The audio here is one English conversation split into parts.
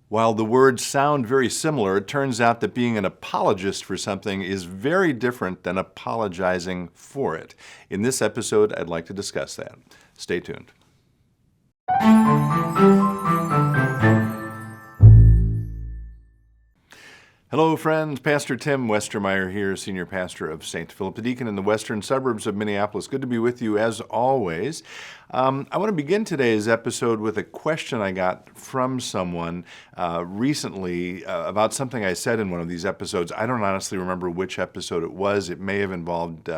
While the words sound very similar, it turns out that being an apologist for something is very different than apologizing for it. In this episode, I'd like to discuss that. Stay tuned. Hello, friends. Pastor Tim Westermeyer here, Senior Pastor of St. Philip the Deacon in the western suburbs of Minneapolis. Good to be with you as always. I want to begin today's episode with a question I got from someone recently about something I said in one of these episodes. I don't honestly remember which episode it was. It may have involved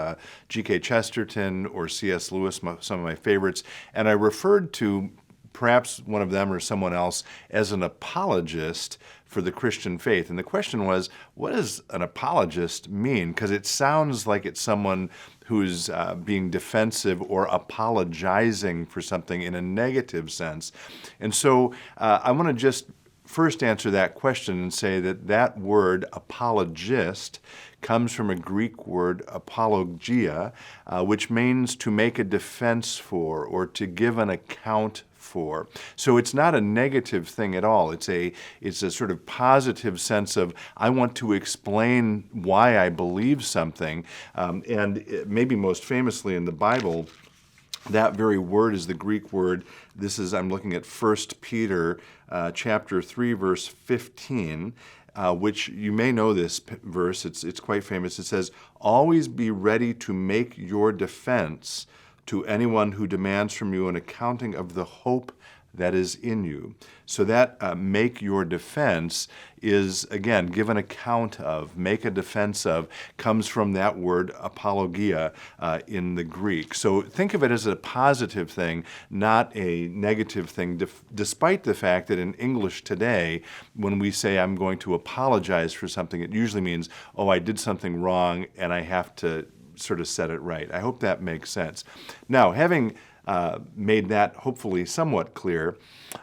G.K. Chesterton or C.S. Lewis, some of my favorites, and I referred to perhaps one of them or someone else as an apologist for the Christian faith. And the question was, what does an apologist mean? Because it sounds like it's someone who's being defensive or apologizing for something in a negative sense. And so I want to just first answer that question and say that that word, apologist, comes from a Greek word, apologia, which means to make a defense for or to give an account for. So it's not a negative thing at all. It's a sort of positive sense of, I want to explain why I believe something. And maybe most famously in the Bible, that very word is the Greek word. I'm looking at 1 Peter chapter 3, verse 15. Which you may know this verse, it's quite famous. It says, "Always be ready to make your defense to anyone who demands from you an accounting of the hope that is in you." So that make your defense is, again, give an account of, make a defense of, comes from that word apologia in the Greek. So think of it as a positive thing, not a negative thing, despite the fact that in English today, when we say I'm going to apologize for something, it usually means, oh, I did something wrong and I have to sort of set it right. I hope that makes sense. Now, having made that hopefully somewhat clear,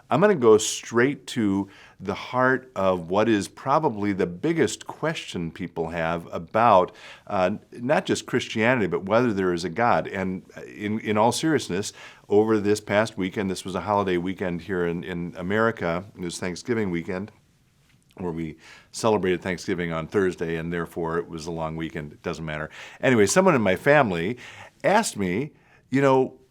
I'm going to go straight to the heart of what is probably the biggest question people have about not just Christianity, but whether there is a God. And in all seriousness, over this past weekend, this was a holiday weekend here in America, it was Thanksgiving weekend, where we celebrated Thanksgiving on Thursday, and therefore it was a long weekend. It doesn't matter. Anyway, someone in my family asked me,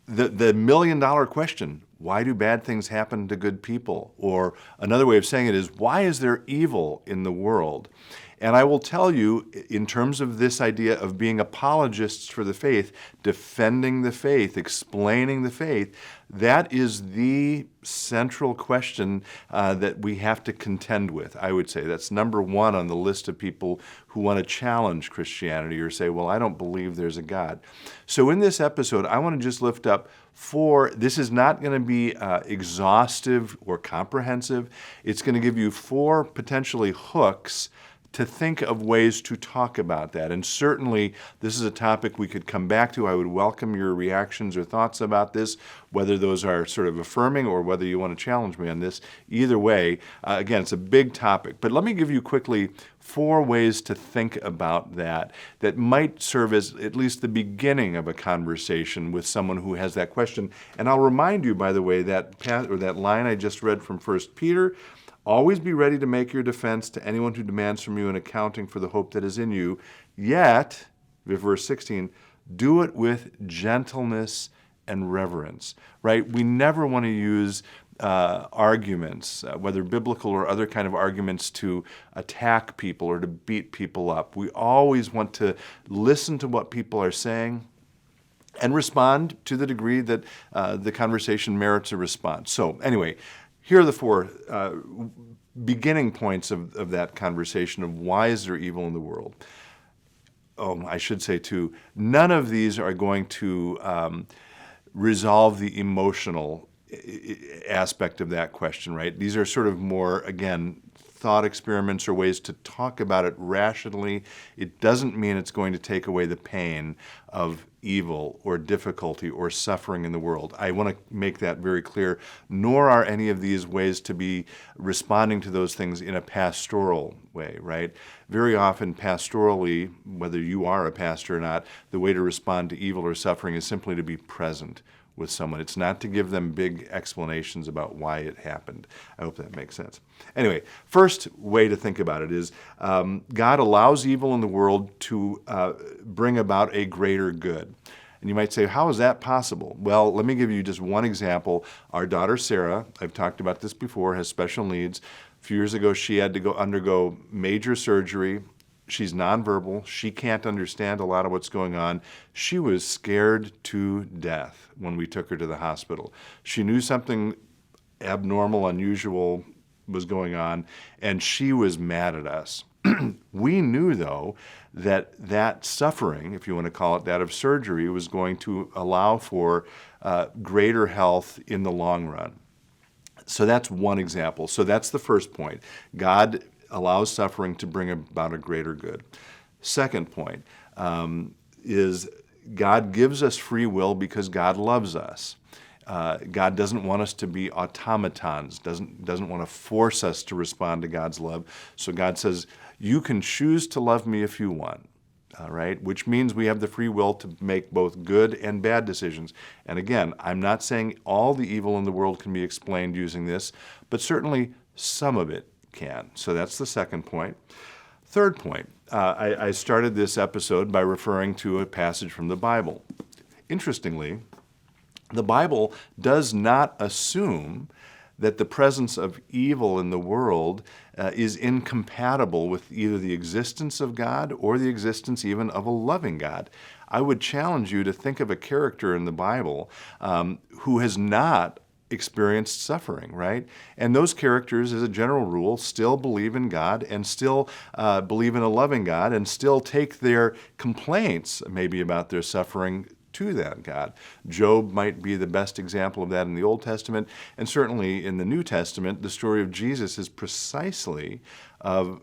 the million-dollar question, why do bad things happen to good people? Or another way of saying it is, why is there evil in the world? And I will tell you, in terms of this idea of being apologists for the faith, defending the faith, explaining the faith, that is the central question that we have to contend with, I would say. That's number one on the list of people who want to challenge Christianity or say, well, I don't believe there's a God. So in this episode, I want to just lift up this is not going to be exhaustive or comprehensive. It's going to give you 4 potentially hooks to think of ways to talk about that. And certainly, this is a topic we could come back to. I would welcome your reactions or thoughts about this, whether those are sort of affirming or whether you want to challenge me on this. Either way, again, it's a big topic. But let me give you quickly 4 ways to think about that might serve as at least the beginning of a conversation with someone who has that question. And I'll remind you, by the way, that line I just read from 1 Peter, always be ready to make your defense to anyone who demands from you an accounting for the hope that is in you, yet, verse 16, do it with gentleness and reverence, right? We never want to use arguments, whether biblical or other kind of arguments, to attack people or to beat people up. We always want to listen to what people are saying and respond to the degree that the conversation merits a response. So anyway, here are the 4 beginning points of that conversation of why is there evil in the world. Oh, I should say, too, none of these are going to resolve the emotional aspect of that question, right? These are sort of more, again, thought experiments or ways to talk about it rationally. It doesn't mean it's going to take away the pain of evil or difficulty or suffering in the world. I want to make that very clear, nor are any of these ways to be responding to those things in a pastoral way, right? Very often pastorally, whether you are a pastor or not, the way to respond to evil or suffering is simply to be present with someone. It's not to give them big explanations about why it happened. I hope that makes sense. Anyway, first way to think about it is God allows evil in the world to bring about a greater good. And you might say, how is that possible? Well, let me give you just one example. Our daughter Sarah, I've talked about this before, has special needs. A few years ago, she had to undergo major surgery. She's nonverbal. She can't understand a lot of what's going on. She was scared to death when we took her to the hospital. She knew something abnormal, unusual was going on, and she was mad at us. We knew, though, that suffering, if you want to call it that, of surgery was going to allow for greater health in the long run. So that's one example. So that's the first point. God allows suffering to bring about a greater good. Second point is God gives us free will because God loves us. God doesn't want us to be automatons, doesn't want to force us to respond to God's love. So God says, you can choose to love me if you want, all right? Which means we have the free will to make both good and bad decisions. And again, I'm not saying all the evil in the world can be explained using this, but certainly some of it can. So that's the second point. Third point, I started this episode by referring to a passage from the Bible. Interestingly, the Bible does not assume that the presence of evil in the world is incompatible with either the existence of God or the existence even of a loving God. I would challenge you to think of a character in the Bible who has not experienced suffering, right? And those characters, as a general rule, still believe in God and still believe in a loving God and still take their complaints, maybe about their suffering, to that God. Job might be the best example of that in the Old Testament, and certainly in the New Testament, the story of Jesus is precisely of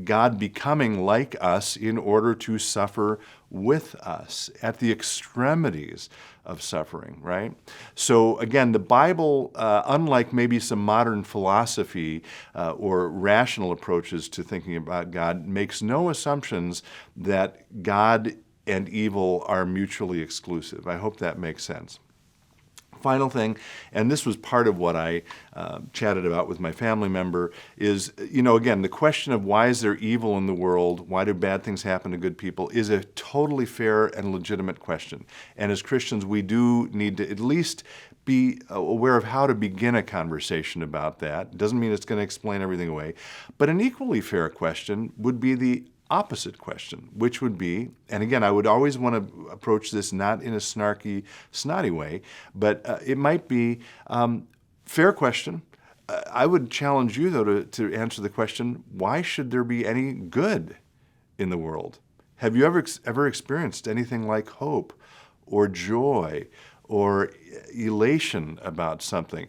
God becoming like us in order to suffer with us at the extremities of suffering, right? So again, the Bible, unlike maybe some modern philosophy or rational approaches to thinking about God, makes no assumptions that God and evil are mutually exclusive. I hope that makes sense. Final thing, and this was part of what I chatted about with my family member, is, again, the question of why is there evil in the world, why do bad things happen to good people, is a totally fair and legitimate question. And as Christians, we do need to at least be aware of how to begin a conversation about that. Doesn't mean it's going to explain everything away. But an equally fair question would be the opposite question, which would be, and again, I would always want to approach this not in a snarky, snotty way, but it might be fair question. I would challenge you, though, to answer the question, why should there be any good in the world? Have you ever experienced anything like hope or joy or elation about something?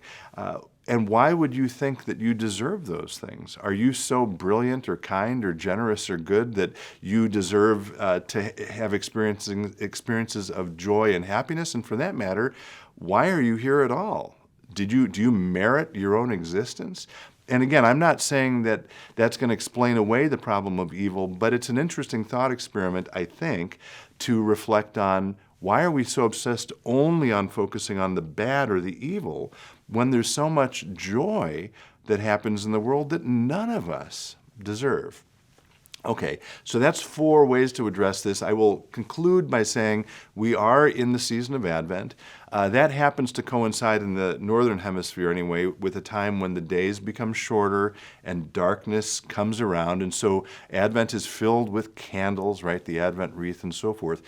And why would you think that you deserve those things? Are you so brilliant or kind or generous or good that you deserve to have experiences of joy and happiness? And for that matter, why are you here at all? Do you merit your own existence? And again, I'm not saying that that's going to explain away the problem of evil, but it's an interesting thought experiment, I think, to reflect on why are we so obsessed only on focusing on the bad or the evil when there's so much joy that happens in the world that none of us deserve? Okay, so that's 4 ways to address this. I will conclude by saying we are in the season of Advent. That happens to coincide in the northern hemisphere anyway with a time when the days become shorter and darkness comes around. And so Advent is filled with candles, right? The Advent wreath and so forth.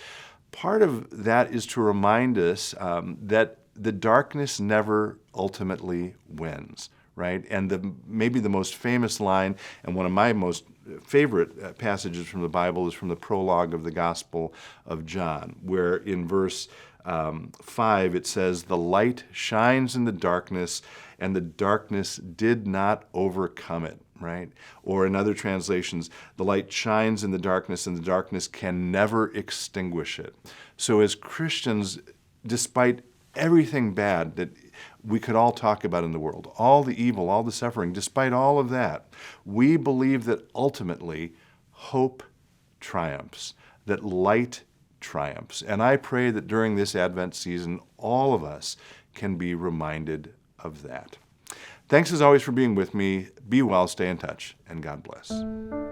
Part of that is to remind us that the darkness never ultimately wins, right? And maybe the most famous line, and one of my most favorite passages from the Bible, is from the prologue of the Gospel of John, where in verse 5 it says, "The light shines in the darkness, and the darkness did not overcome it," right? Or in other translations, the light shines in the darkness, and the darkness can never extinguish it. So as Christians, despite everything bad that we could all talk about in the world, all the evil, all the suffering, despite all of that, we believe that ultimately hope triumphs, that light triumphs. And I pray that during this Advent season, all of us can be reminded of that. Thanks as always for being with me. Be well, stay in touch, and God bless.